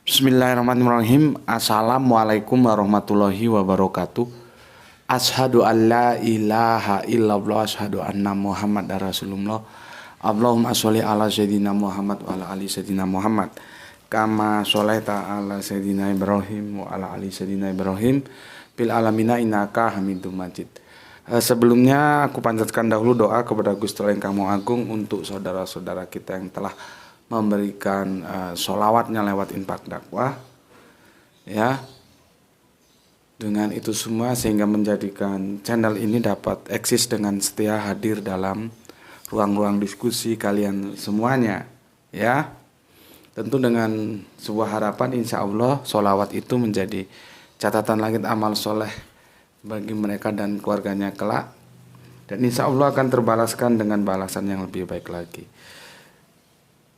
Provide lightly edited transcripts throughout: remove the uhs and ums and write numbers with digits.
Bismillahirrahmanirrahim. Assalamualaikum warahmatullahi wabarakatuh. Ashadu an la ilaha illallah, ashadu anna Muhammad Rasulullah. Allahumma sholli ala sayyidina Muhammad wa ala ali sayyidina Muhammad. Kama sholaita ala sayyidina Ibrahim wa ala ali sayyidina Ibrahim bil alamina innaka Hamidum Majid. Sebelumnya aku panjatkan dahulu doa kepada Gusti Allah yang Kamu Agung untuk saudara-saudara kita yang telah memberikan sholawatnya lewat infak dakwah, ya. Dengan itu semua sehingga menjadikan channel ini dapat eksis dengan setia hadir dalam ruang-ruang diskusi kalian semuanya, ya. Tentu dengan sebuah harapan insya Allah sholawat itu menjadi catatan langit amal soleh bagi mereka dan keluarganya kelak, dan insya Allah akan terbalaskan dengan balasan yang lebih baik lagi.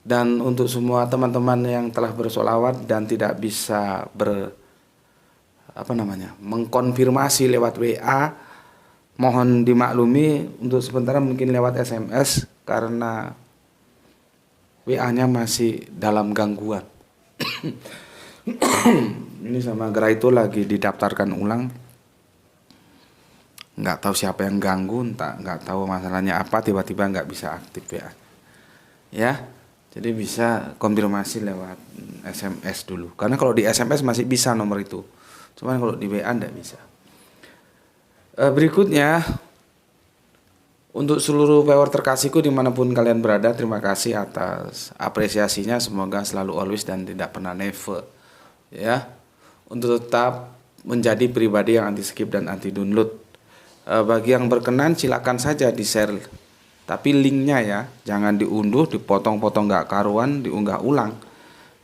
Dan untuk semua teman-teman yang telah bersolawat dan tidak bisa mengkonfirmasi lewat WA, mohon dimaklumi untuk sementara mungkin lewat SMS karena WA-nya masih dalam gangguan. Ini sama Gerai itu lagi didaftarkan ulang. Nggak tahu siapa yang ganggu, nggak tahu masalahnya apa, tiba-tiba nggak bisa aktif WA. Ya. Jadi bisa konfirmasi lewat SMS dulu. Karena kalau di SMS masih bisa nomor itu. Cuman kalau di WA tidak bisa. Berikutnya, untuk seluruh viewer terkasihku dimanapun kalian berada, terima kasih atas apresiasinya. Semoga selalu always dan tidak pernah never. Ya, untuk tetap menjadi pribadi yang anti skip dan anti download. Bagi yang berkenan silakan saja di share. Tapi linknya ya, jangan diunduh, dipotong-potong nggak karuan, diunggah ulang,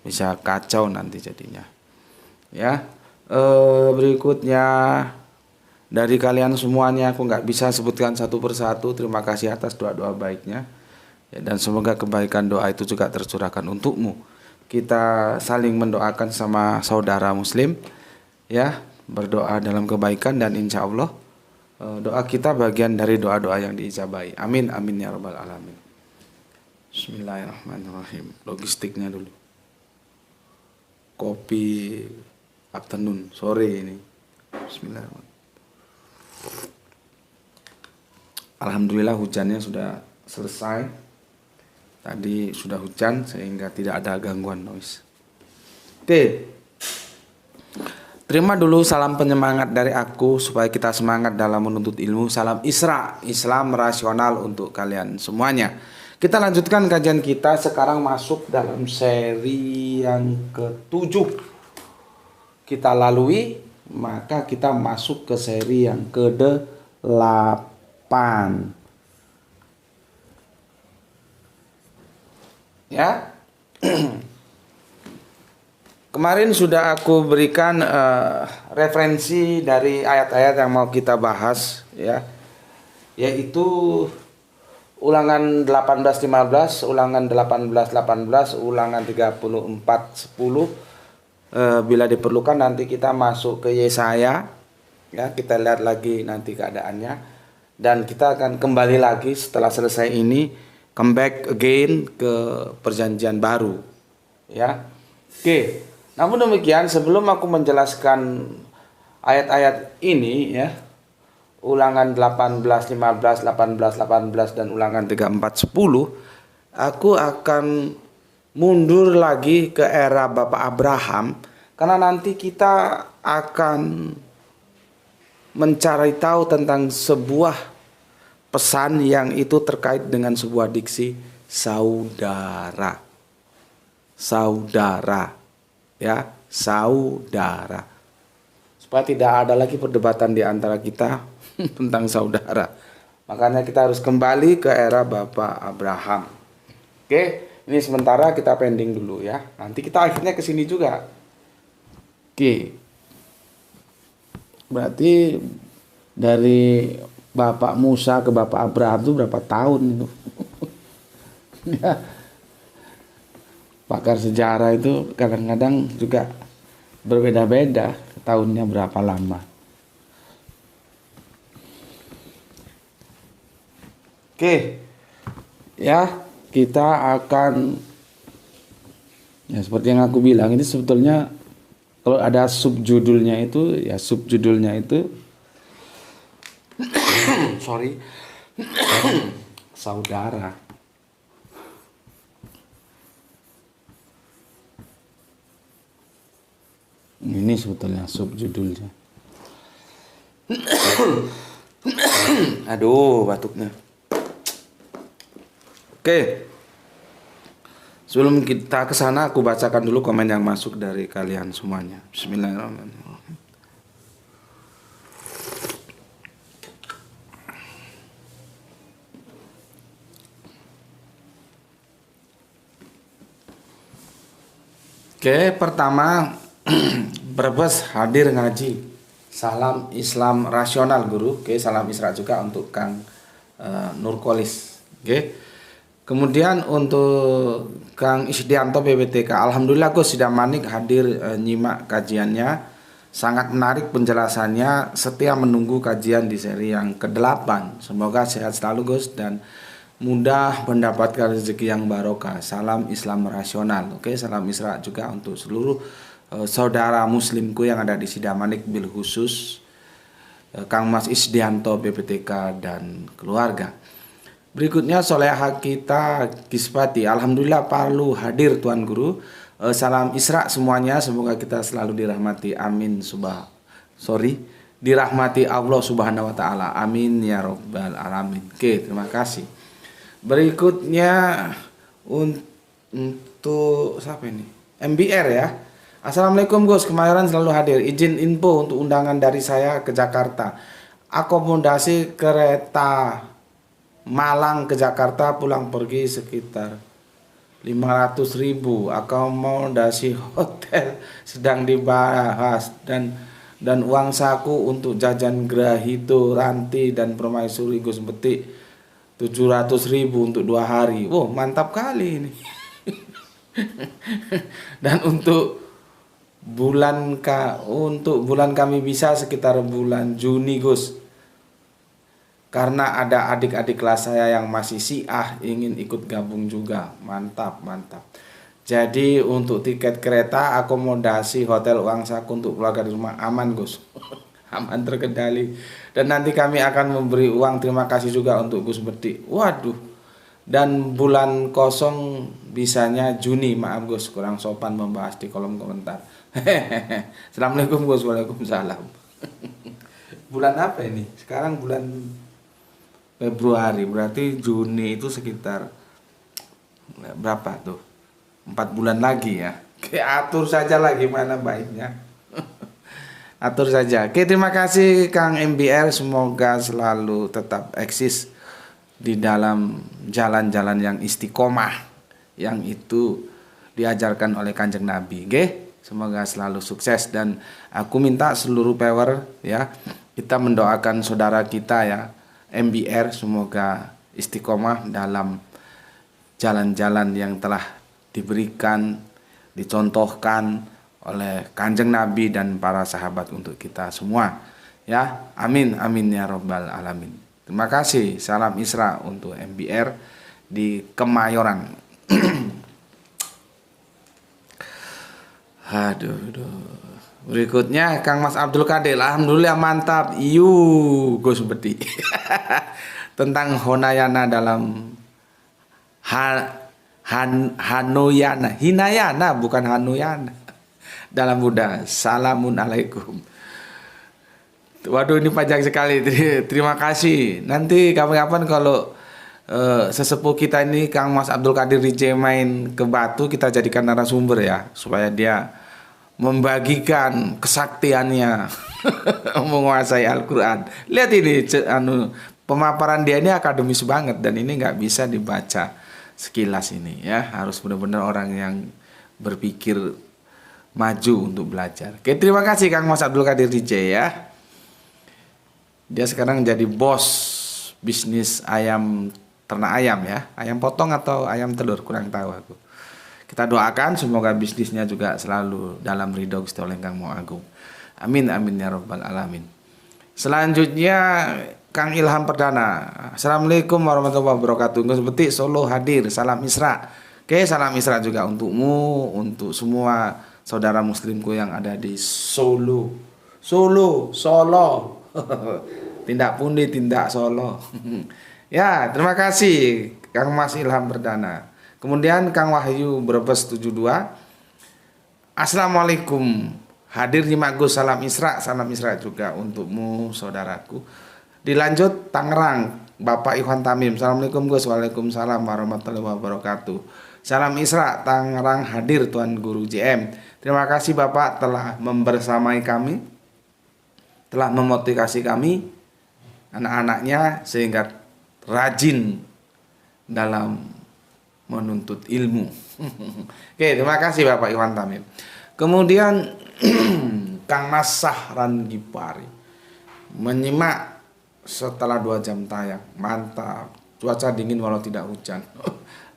bisa kacau nanti jadinya. Ya, berikutnya dari kalian semuanya aku nggak bisa sebutkan satu persatu. Terima kasih atas doa-doa baiknya, ya, dan semoga kebaikan doa itu juga tercurahkan untukmu. Kita saling mendoakan sama saudara Muslim, ya, berdoa dalam kebaikan dan insya Allah. Doa kita bagian dari doa-doa yang diijabahi. Amin, amin ya rabbal alamin. Bismillahirrahmanirrahim. Logistiknya dulu. Kopi afternoon, sore ini. Bismillahirrahmanirrahim. Alhamdulillah hujannya sudah selesai. Tadi sudah hujan sehingga tidak ada gangguan noise. Oke. Terima dulu salam penyemangat dari aku supaya kita semangat dalam menuntut ilmu. Salam Isra, Islam rasional untuk kalian semuanya. Kita lanjutkan kajian kita, sekarang masuk dalam seri yang ke-7. Kita lalui, maka kita masuk ke seri yang ke-8. Ya. Kemarin sudah aku berikan referensi dari ayat-ayat yang mau kita bahas, ya, yaitu ulangan 18:15, ulangan 18:18, ulangan 34:10. Bila diperlukan nanti kita masuk ke Yesaya, ya, kita lihat lagi nanti keadaannya, dan kita akan kembali lagi setelah selesai ini, come back again ke perjanjian baru, ya. Oke. Namun demikian, sebelum aku menjelaskan ayat-ayat ini, ya, ulangan 18:15, 18:18 dan ulangan 34:10, aku akan mundur lagi ke era Bapak Abraham, karena nanti kita akan mencari tahu tentang sebuah pesan yang itu terkait dengan sebuah diksi saudara. Saudara. Ya, saudara, supaya tidak ada lagi perdebatan di antara kita tentang saudara. Makanya kita harus kembali ke era Bapak Abraham. Oke, ini sementara kita pending dulu ya. Nanti kita akhirnya ke sini juga. Oke. Berarti dari Bapak Musa ke Bapak Abraham itu berapa tahun itu? Ya. Pakar sejarah itu kadang-kadang juga berbeda-beda tahunnya berapa lama. Oke, ya, kita akan Ya seperti yang aku bilang ini sebetulnya kalau ada subjudulnya itu sorry saudara. Ini sebetulnya subjudulnya. Aduh, batuknya. Oke. Sebelum kita ke sana, aku bacakan dulu komen yang masuk dari kalian semuanya. Bismillahirrahmanirrahim. Oke, pertama Brebes hadir ngaji. Salam Islam rasional guru. Oke, salam Isra juga untuk Kang Nurkolis. Oke. Kemudian untuk Kang Isdianto PBTK, alhamdulillah Gus Sidam Manik hadir nyimak kajiannya, sangat menarik penjelasannya, setia menunggu kajian di seri yang ke-8. Semoga sehat selalu Gus dan mudah mendapatkan rezeki yang barokah. Salam Islam rasional. Oke, salam Isra juga untuk seluruh saudara muslimku yang ada di Sidam Manik, bil khusus Kang Mas Isdianto PPTK dan keluarga. Berikutnya Soleha kita Kispati, alhamdulillah Palu hadir Tuan Guru. Salam Isra semuanya, semoga kita selalu dirahmati, amin dirahmati Allah Subhanahu wa taala, amin ya robbal alamin. Oke, terima kasih. Berikutnya untuk siapa ini? MBR ya. Assalamualaikum Gus, Kemayoran selalu hadir. Izin info untuk undangan dari saya ke Jakarta. Akomodasi kereta Malang ke Jakarta pulang pergi sekitar 500.000. Akomodasi hotel sedang dibahas dan uang saku untuk jajan Grahito, Ranti dan Permaisuri Gus Betik 700.000 untuk 2 hari. Wow, mantap kali ini. Dan untuk bulan kami bisa sekitar bulan Juni Gus. Karena ada adik-adik kelas saya yang masih Syiah ingin ikut gabung juga. Mantap. Jadi untuk tiket kereta, akomodasi, hotel, uang saku untuk keluarga di rumah aman Gus. Aman terkendali. Dan nanti kami akan memberi uang terima kasih juga untuk Gus Betik. Waduh. Dan bulan kosong bisanya Juni. Maaf Gus, kurang sopan membahas di kolom komentar. Assalamualaikum Gus. Waalaikumsalam. Bulan apa ini? Sekarang bulan Februari, berarti Juni itu sekitar berapa tuh? 4 bulan lagi ya. Oke, atur saja lah gimana baiknya. Atur saja. Oke, terima kasih Kang MBR, semoga selalu tetap eksis di dalam jalan-jalan yang istiqomah, yang itu diajarkan oleh Kanjeng Nabi. Oke, semoga selalu sukses dan aku minta seluruh power ya, kita mendoakan saudara kita ya, MBR, semoga istiqomah dalam jalan-jalan yang telah diberikan, dicontohkan oleh Kanjeng Nabi dan para sahabat untuk kita semua ya, amin ya robbal alamin. Terima kasih, salam Isra untuk MBR di Kemayoran. Aduh. Berikutnya Kang Mas Abdul Qadir, alhamdulillah mantap. Gus Betik. Tentang Honayana dalam Hanuyana, Hinayana bukan Hanuyana. Dalam Buddha. Salamun alaikum. Waduh, ini panjang sekali. Terima kasih. Nanti kapan-kapan kalau sesepuh kita ini Kang Mas Abdul Qadir DJ main ke Batu, kita jadikan narasumber ya, supaya dia membagikan kesaktiannya menguasai Al-Quran. Lihat ini pemaparan dia ini akademis banget, dan ini nggak bisa dibaca sekilas ini ya, harus benar-benar orang yang berpikir maju untuk belajar. Oke, terima kasih Kang Mas Abdul Qadir DJ ya. Dia sekarang jadi bos bisnis ayam, ternak ayam ya, ayam potong atau ayam telur, kurang tahu aku. Kita doakan semoga bisnisnya juga selalu dalam ridho Gusti Allah Kang Maha Agung. Amin ya robbal alamin. Selanjutnya Kang Ilham Perdana. Assalamualaikum warahmatullahi wabarakatuh. Gus Betik Solo hadir. Salam Isra. Oke, salam Isra juga untukmu, untuk semua saudara muslimku yang ada di Solo. Solo. Tindak pundi, tindak Solo. Ya, terima kasih Kang Mas Ilham Perdana. Kemudian Kang Wahyu Brebes 72. Assalamualaikum. Hadir nyimak Gus, salam Isra juga untukmu saudaraku. Dilanjut Tangerang, Bapak Iwan Tamim. Assalamualaikum Gus. Waalaikumsalam warahmatullahi wabarakatuh. Salam Isra Tangerang hadir Tuan Guru JM. Terima kasih Bapak telah membersamai kami, telah memotivasi kami, anak-anaknya sehingga rajin dalam menuntut ilmu. Oke, terima kasih Bapak Iwan Tamim. Kemudian Kang Mas Sahran Gipari menyimak setelah 2 jam tayang. Mantap. Cuaca dingin walau tidak hujan.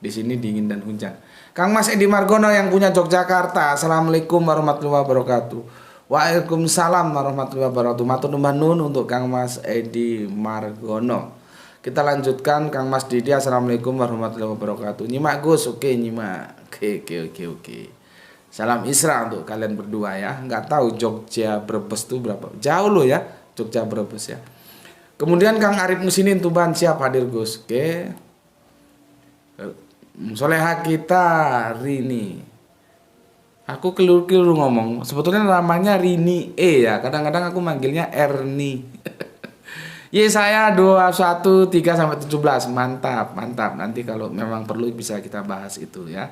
Di sini dingin dan hujan. Kang Mas Edi Margono yang punya Yogyakarta. Assalamualaikum warahmatullahi wabarakatuh. Waalaikumsalam warahmatullahi wabarakatuh. Matur nuwun nun untuk Kang Mas Edi Margono. Kita lanjutkan Kang Mas Didi. Assalamualaikum warahmatullahi wabarakatuh. Nyimak Gus, oke nyimak. Oke. Salam Isra untuk kalian berdua ya. Nggak tahu Jogja Brebes itu berapa jauh loh ya, Jogja Brebes ya. Kemudian Kang Arif Musinin Tuban siap hadir Gus. Oke. Soleha kita Rini. Aku keliru ngomong. Sebetulnya namanya Rini ya. Kadang-kadang aku manggilnya Erni. Yesaya 21 3 sampai 17. Mantap. Nanti kalau memang perlu bisa kita bahas itu ya.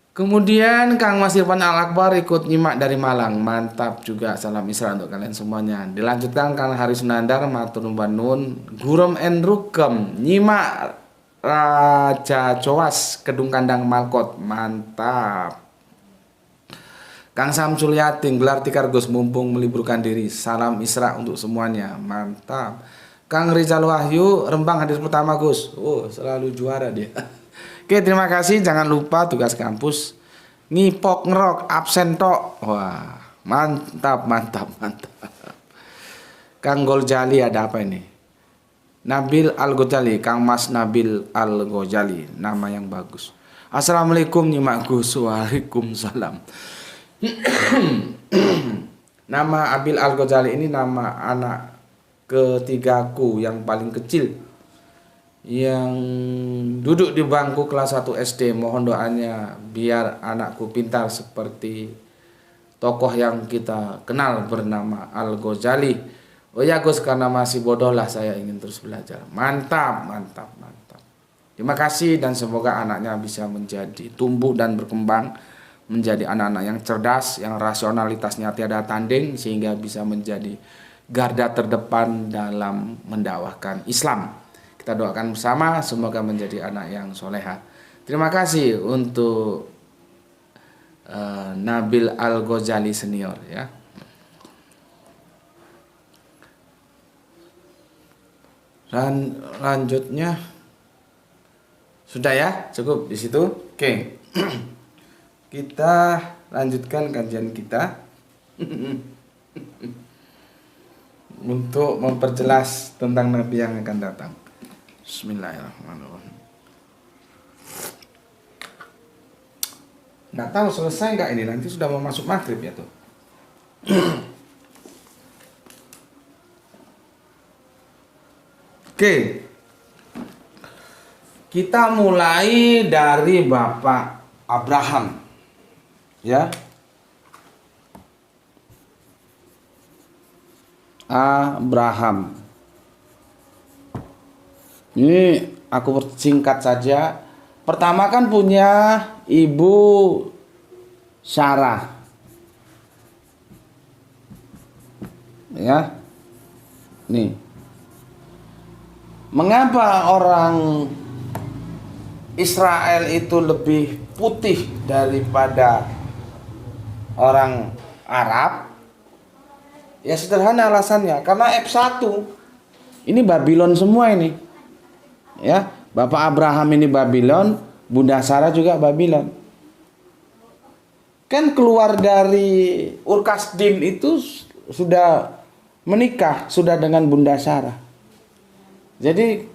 Kemudian Kang Mas Irfan Al-Akbar ikut nyimak dari Malang. Mantap juga, salam Isra untuk kalian semuanya. Dilanjutkan Kang Haris Nandar matur nuwun nun. Gurom en Rukem nyimak Raja Cowas Kedung Kandang Malkot. Mantap. Kang Samsul Yating gelar tikar Gus mumpung meliburkan diri. Salam Isra untuk semuanya. Mantap. Kang Rizal Wahyu Rembang hadir pertama Gus. Oh, selalu juara dia. Oke, terima kasih. Jangan lupa tugas kampus ngipok ngerok absen tok. Wah, mantap. Kang Goljali ada apa ini? Nabil Al-Ghazali, Kang Mas Nabil Al-Ghazali, nama yang bagus. Assalamualaikum nyimak Gus. Waalaikumsalam. Nama Abil Al-Ghazali ini nama anak ketigaku yang paling kecil, yang duduk di bangku kelas 1 SD. Mohon doanya biar anakku pintar seperti tokoh yang kita kenal bernama Al-Ghazali. Oh ya Gus, karena masih bodoh lah saya ingin terus belajar. Mantap. Terima kasih dan semoga anaknya bisa menjadi tumbuh dan berkembang menjadi anak-anak yang cerdas, yang rasionalitasnya tiada tanding sehingga bisa menjadi garda terdepan dalam mendakwahkan Islam. Kita doakan bersama semoga menjadi anak yang soleha. Terima kasih untuk Nabil Al-Ghazali senior ya. Dan lanjutnya sudah ya, cukup di situ. Oke. Kita lanjutkan kajian kita untuk memperjelas tentang Nabi yang akan datang. Bismillahirrahmanirrahim. Nggak tahu selesai nggak ini, nanti sudah mau masuk maghrib ya tuh. Oke, kita mulai dari Bapak Abraham, ya. Abraham. Ini aku persingkat saja. Pertama kan punya Ibu Sarah, ya. Nih. Mengapa orang Israel itu lebih putih daripada orang Arab? Ya sederhana alasannya, karena F1 ini Babylon semua ini. Ya, Bapak Abraham ini Babylon, Bunda Sarah juga Babylon. Kan keluar dari Ur Kasdim itu sudah menikah, sudah dengan Bunda Sarah. Jadi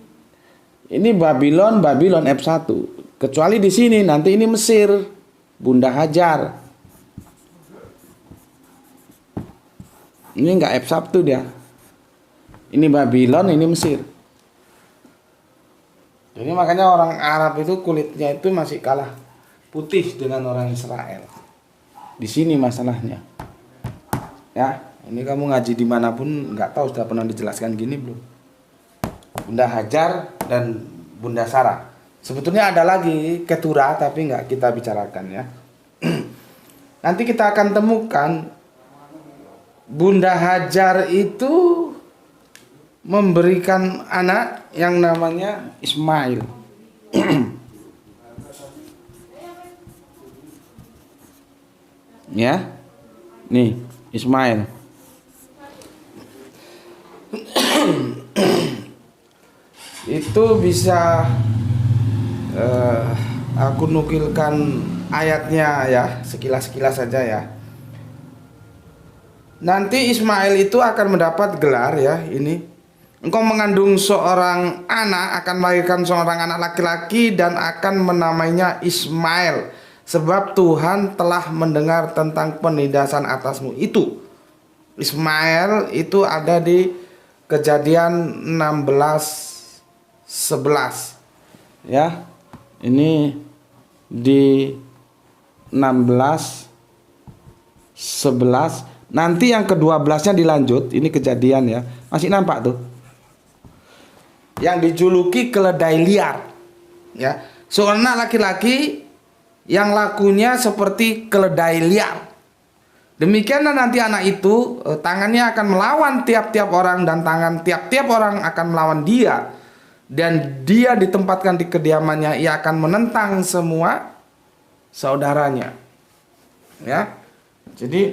ini Babylon F1. Kecuali di sini nanti ini Mesir, Bunda Hajar. Ini enggak F Sabtu dia. Ini Babylon, ini Mesir. Jadi makanya orang Arab itu kulitnya itu masih kalah putih dengan orang Israel. Di sini masalahnya. Ya, ini kamu ngaji dimanapun nggak tahu sudah pernah dijelaskan gini belum? Bunda Hajar dan Bunda Sarah. Sebetulnya ada lagi Keturah tapi nggak kita bicarakan ya. Nanti kita akan temukan Bunda Hajar itu memberikan anak yang namanya Ismail. Ya, nih Ismail. Itu bisa aku nukilkan ayatnya ya, sekilas-sekilas saja ya. Nanti Ismail itu akan mendapat gelar ya, ini. Engkau mengandung seorang anak, akan melahirkan seorang anak laki-laki dan akan menamainya Ismail, sebab Tuhan telah mendengar tentang penindasan atasmu. Itu Ismail itu ada di Kejadian 16:11 ya. Ini di 16:11. Nanti yang ke-12-nya dilanjut, ini Kejadian ya. Masih nampak tuh. Yang dijuluki keledai liar. Ya, seorang anak laki-laki yang lakunya seperti keledai liar. Demikianlah nanti anak itu tangannya akan melawan tiap-tiap orang dan tangan tiap-tiap orang akan melawan dia. Dan dia ditempatkan di kediamannya, ia akan menentang semua saudaranya. Ya. Jadi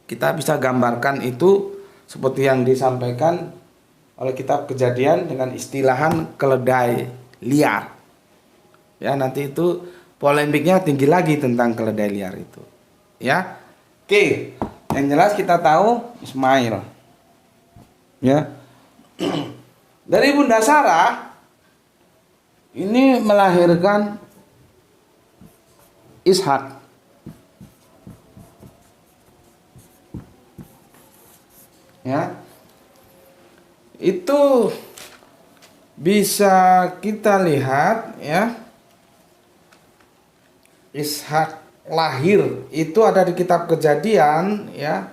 kita bisa gambarkan itu seperti yang disampaikan oleh kitab Kejadian dengan istilahan keledai liar. Ya, nanti itu polemiknya tinggi lagi tentang keledai liar itu. Ya. Oke, yang jelas kita tahu Ismail. Ya. Dari Bunda Sarah ini melahirkan Ishak. Ya, itu bisa kita lihat ya, Ishak lahir itu ada di kitab Kejadian ya,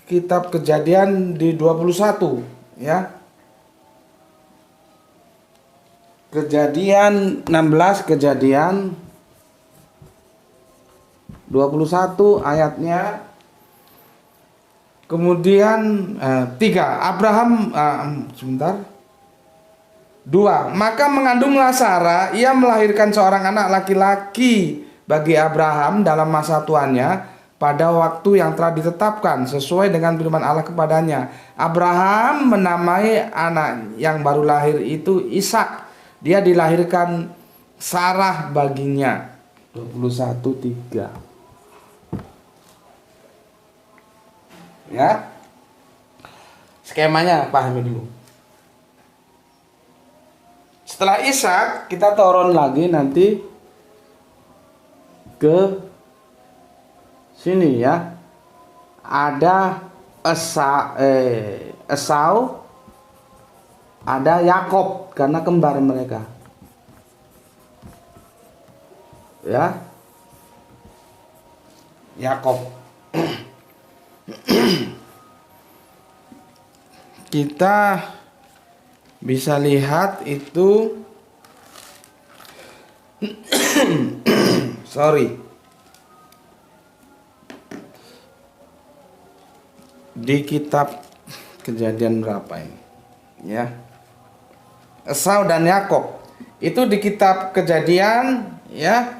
kitab Kejadian di 21 ya, Kejadian 16, Kejadian 21 ayatnya. Kemudian 3 Abraham 2 maka mengandunglah Sarah, ia melahirkan seorang anak laki-laki bagi Abraham dalam masa tuannya pada waktu yang telah ditetapkan sesuai dengan firman Allah kepadanya. Abraham menamai anak yang baru lahir itu Ishak. Dia dilahirkan Sarah baginya. 21:3. Ya, skemanya pahami dulu. Setelah Ishak kita turun lagi nanti ke sini ya. Ada Esau, ada Yakob karena kembar mereka. Ya, Yakob. Kita bisa lihat itu di kitab Kejadian berapa ini ya, Esau dan Yakob itu di kitab Kejadian ya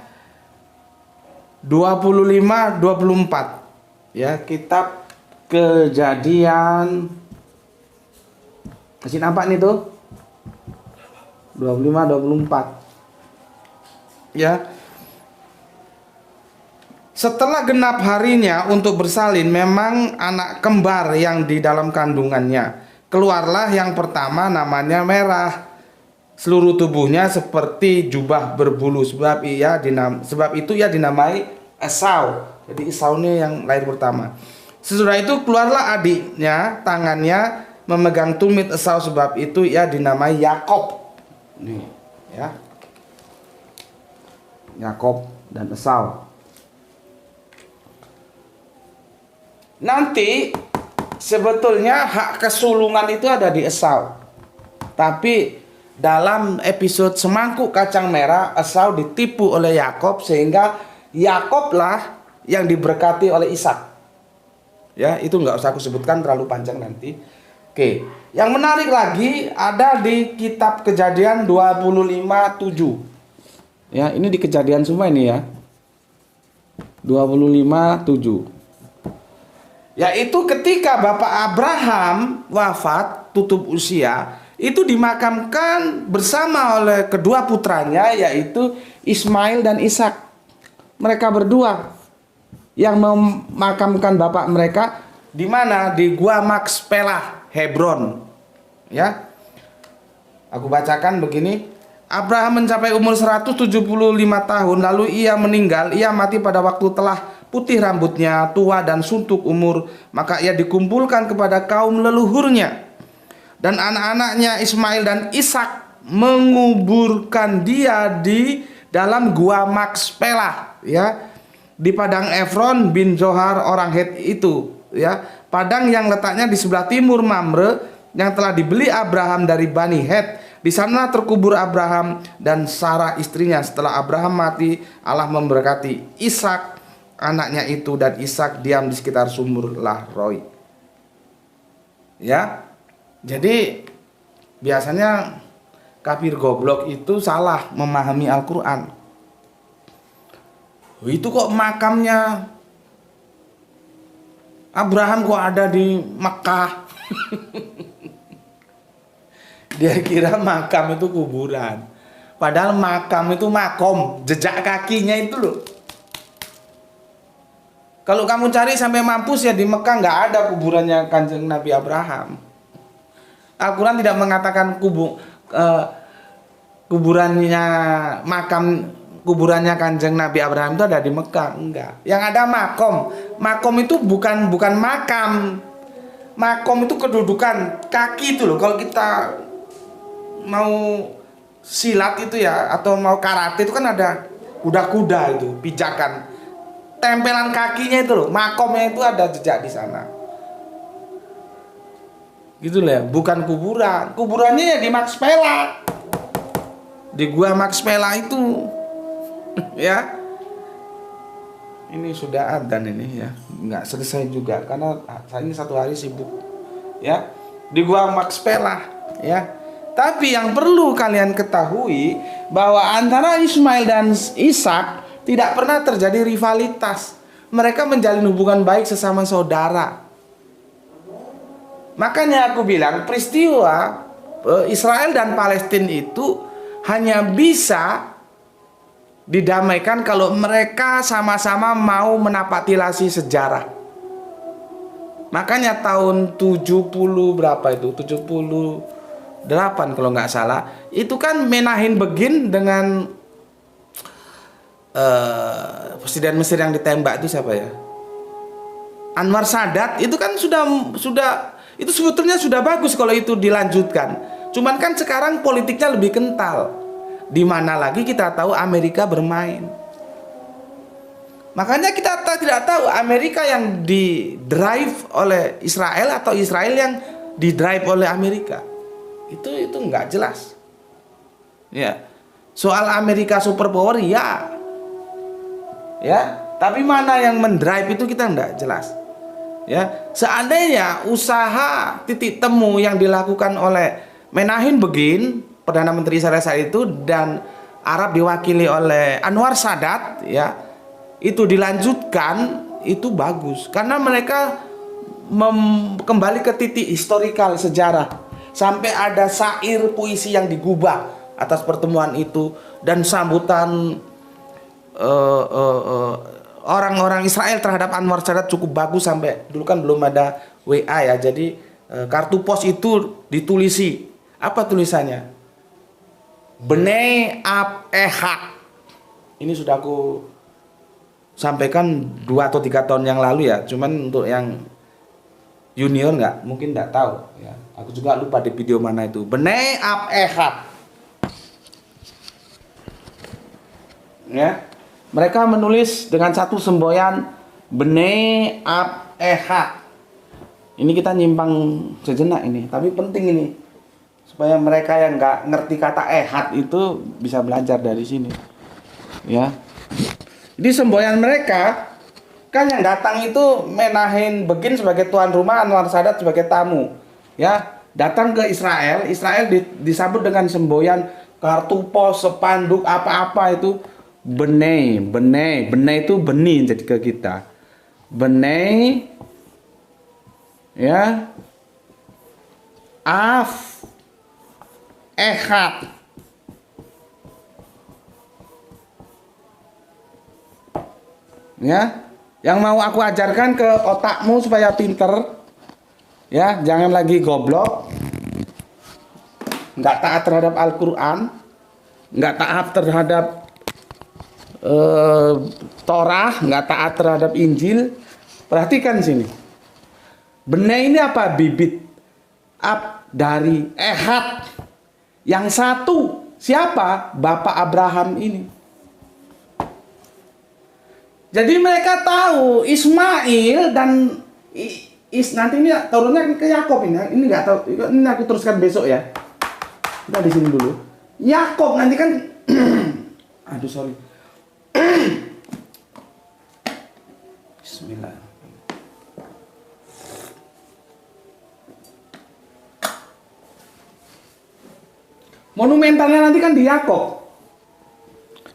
25-24 ya, kitab Kejadian masih nampak nih tuh 25-24 ya. Setelah genap harinya untuk bersalin, memang anak kembar yang di dalam kandungannya. Keluarlah yang pertama namanya Merah, seluruh tubuhnya seperti jubah berbulu, sebab itu ia dinamai Esau. Jadi Esau ini yang lahir pertama. Sesudah itu keluarlah adiknya, tangannya memegang tumit Esau, sebab itu ia dinamai Yakob. Nih, ya. Yakob dan Esau. Nanti sebetulnya hak kesulungan itu ada di Esau. Tapi dalam episode semangkuk kacang merah, Esau ditipu oleh Yakob sehingga Yakoblah yang diberkati oleh Ishak. Ya, itu nggak usah aku sebutkan, terlalu panjang nanti. Oke, yang menarik lagi ada di kitab Kejadian 25:7. Ya, ini di Kejadian semua ini ya. 25:7. Yaitu ketika Bapak Abraham wafat, tutup usia, itu dimakamkan bersama oleh kedua putranya, yaitu Ismail dan Ishak. Mereka berdua yang memakamkan bapak mereka di mana? Di Gua Makspela, Hebron. Ya. Aku bacakan begini. Abraham mencapai umur 175 tahun, lalu ia meninggal. Ia mati pada waktu telah putih rambutnya, tua dan suntuk umur. Maka ia dikumpulkan kepada kaum leluhurnya. Dan anak-anaknya Ismail dan Ishak menguburkan dia di dalam Gua Makspela, ya, di padang Efron bin Zohar orang Het itu, ya, padang yang letaknya di sebelah timur Mamre yang telah dibeli Abraham dari Bani Het. Di sana terkubur Abraham dan Sarah istrinya. Setelah Abraham mati, Allah memberkati Ishak anaknya itu, dan Ishak diam di sekitar sumur Lahroi. Ya. Jadi biasanya kafir goblok itu salah memahami Al-Quran. Itu kok makamnya Abraham kok ada di Mekah. Dia kira makam itu kuburan. Padahal makam itu makom, jejak kakinya itu loh. Kalau kamu cari sampai mampus ya, di Mekah nggak ada kuburannya Kanjeng Nabi Abraham. Al-Quran tidak mengatakan kuburannya Kanjeng Nabi Abraham itu ada di Mekah, enggak. Yang ada makom. Makom itu bukan makam. Makom itu kedudukan kaki itu loh. Kalau kita mau silat itu ya, atau mau karate itu kan ada kuda-kuda itu, pijakan. Tempelan kakinya itu loh, makomnya itu ada jejak di sana. Gitu lah, bukan kuburan. Kuburannya ya di Makspela, di Gua Makspela itu. Ya, ini sudah adzan ini ya, nggak selesai juga karena saya ini satu hari sibuk. Ya, di Gua Makspela. Ya, tapi yang perlu kalian ketahui bahwa antara Ismail dan Ishak tidak pernah terjadi rivalitas. Mereka menjalin hubungan baik sesama saudara. Makanya aku bilang peristiwa Israel dan Palestina itu hanya bisa didamaikan kalau mereka sama-sama mau menapaktilasi sejarah. Makanya tahun 70 berapa itu? 78 kalau nggak salah. Itu kan Menahem Begin dengan Presiden Mesir yang ditembak itu siapa ya? Anwar Sadat. Itu kan sudah itu sebetulnya sudah bagus kalau itu dilanjutkan. Cuman kan sekarang politiknya lebih kental. Di mana lagi kita tahu Amerika bermain. Makanya kita tidak tahu Amerika yang di-drive oleh Israel atau Israel yang di-drive oleh Amerika. Itu nggak jelas. Ya. Soal Amerika superpower ya. Ya, tapi mana yang mendrive itu kita nggak jelas. Ya, seandainya usaha titik temu yang dilakukan oleh Menahem Begin, Perdana Menteri Israel saat itu, dan Arab diwakili oleh Anwar Sadat, ya, itu dilanjutkan, itu bagus karena mereka kembali ke titik historikal sejarah, sampai ada syair puisi yang digubah atas pertemuan itu, dan sambutan orang-orang Israel terhadap Anwar Sadat cukup bagus. Sampai dulu kan belum ada WA ya, jadi kartu pos itu ditulisi. Apa tulisannya? Bnei Ab Ehad. Ini sudah aku sampaikan 2 atau 3 tahun yang lalu ya. Cuman untuk yang junior mungkin nggak tahu ya. Aku juga lupa di video mana itu. Bnei Ab Ehad. Ya. Mereka menulis dengan satu semboyan Bnei Ab Ehad. Ini kita nyimpang sejenak ini, tapi penting ini supaya mereka yang nggak ngerti kata ehad itu bisa belajar dari sini, ya. Jadi semboyan mereka kan yang datang itu Menahem Begin sebagai tuan rumah, Anwar Sadat sebagai tamu, ya. Datang ke Israel, disambut dengan semboyan kartu pos, spanduk, apa-apa itu Bnei itu benih jadi ke kita. Bnei ya Af Ehad. Ya, yang mau aku ajarkan ke otakmu supaya pinter, ya, jangan lagi goblok, nggak taat terhadap Al-Quran, nggak taat terhadap Torah, nggak taat terhadap Injil. Perhatikan sini. Bnei ini apa? Bibit Ab dari Ehad. Yang satu siapa? Bapak Abraham ini. Jadi mereka tahu Ismail dan nanti ini turunnya ke Yakob ini. Ini nggak tahu. Ini aku teruskan besok ya. Kita di sini dulu. Yakob nanti kan. Aduh sorry. Bismillah. Monumentalnya nanti kan di Yakob.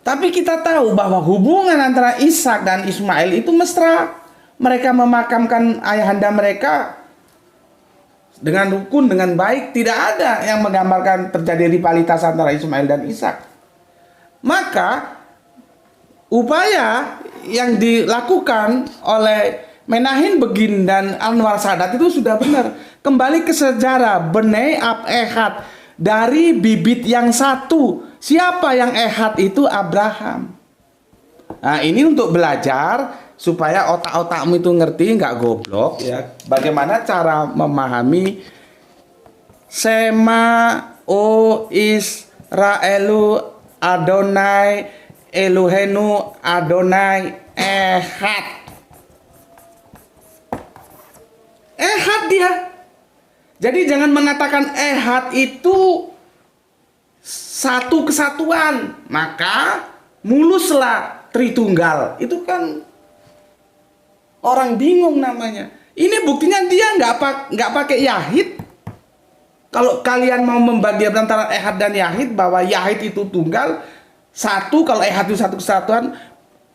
Tapi kita tahu bahwa hubungan antara Ishak dan Ismail itu mesra. Mereka memakamkan ayahanda mereka dengan rukun, dengan baik. Tidak ada yang menggambarkan terjadi rivalitas antara Ismail dan Ishak. Maka upaya yang dilakukan oleh Menahem Begin dan Anwar Sadat itu sudah benar. Kembali ke sejarah Bnei Ab Ehad. Dari bibit yang satu. Siapa yang Ehad itu? Abraham. Nah ini untuk belajar supaya otak-otakmu itu ngerti, nggak goblok ya. Bagaimana cara memahami Sema O Israelu Adonai Elohenu Adonai Ehad. Ehad dia. Jadi jangan mengatakan ehad itu satu kesatuan, maka muluslah Tritunggal. Itu kan orang bingung namanya. Ini buktinya dia nggak pakai Yahid. Kalau kalian mau membagi antara ehad dan Yahid, bahwa Yahid itu tunggal satu, kalau ehad itu satu kesatuan,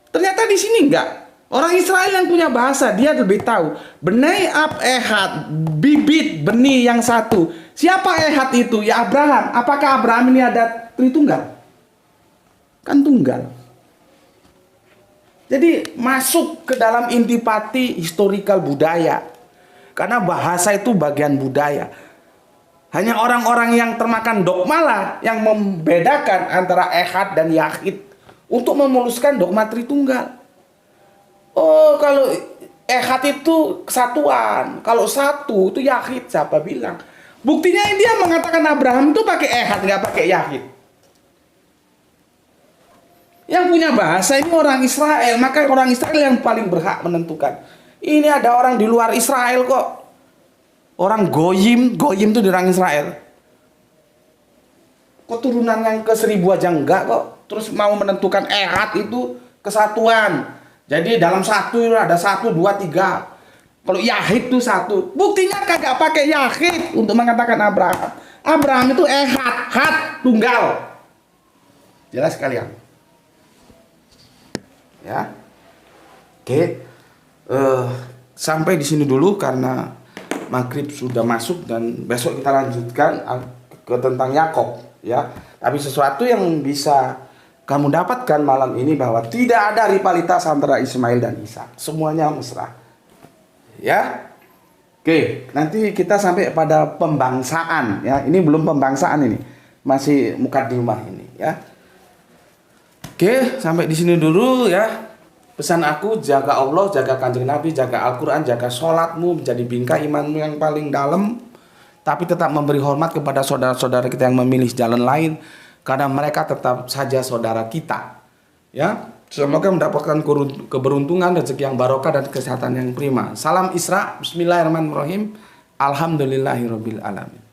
ternyata di sini enggak. Orang Israel yang punya bahasa, dia lebih tahu. Bnei Ab Ehad, bibit benih yang satu. Siapa Ehad itu? Ya Abraham. Apakah Abraham ini ada Tritunggal? Kan tunggal. Jadi masuk ke dalam intipati historikal budaya. Karena bahasa itu bagian budaya. Hanya orang-orang yang termakan dogma lah yang membedakan antara Ehad dan Yahid untuk memuluskan dogma Tritunggal. Oh, kalau Ehad itu kesatuan, kalau satu itu Yahid, siapa bilang? Buktinya dia mengatakan Abraham itu pakai Ehad, nggak pakai Yahid. Yang punya bahasa ini orang Israel, maka orang Israel yang paling berhak menentukan. Ini ada orang di luar Israel kok. Orang Goyim itu di orang Israel. Kok turunan yang ke 1000 aja enggak kok. Terus mau menentukan Ehad itu kesatuan. Jadi dalam satu ada 1, 2, 3. Kalau Yahid itu satu. Buktinya kagak pakai Yahid untuk mengatakan Abraham. Abraham itu Ehad, Had, tunggal. Jelas kalian? Ya. Oke. Sampai di sini dulu karena maghrib sudah masuk dan besok kita lanjutkan ke tentang Yakob, ya. Tapi sesuatu yang bisa kamu dapatkan malam ini bahwa tidak ada rivalitas antara Ismail dan Ishak. Semuanya mesra. Ya. Oke, nanti kita sampai pada pembangsaan ya. Ini belum pembangsaan ini. masih mukadimah ini ya. Oke, sampai di sini dulu ya. Pesan aku, jaga Allah, jaga Kanjeng Nabi, jaga Al-Quran, jaga sholatmu, menjadi bingkai imanmu yang paling dalam. Tapi tetap memberi hormat kepada saudara-saudara kita yang memilih jalan lain, karena mereka tetap saja saudara kita. Ya, semoga mendapatkan keberuntungan, rezeki yang barokah dan kesehatan yang prima. Salam Isra, Bismillahirrahmanirrahim. Alhamdulillahirabbil alamin.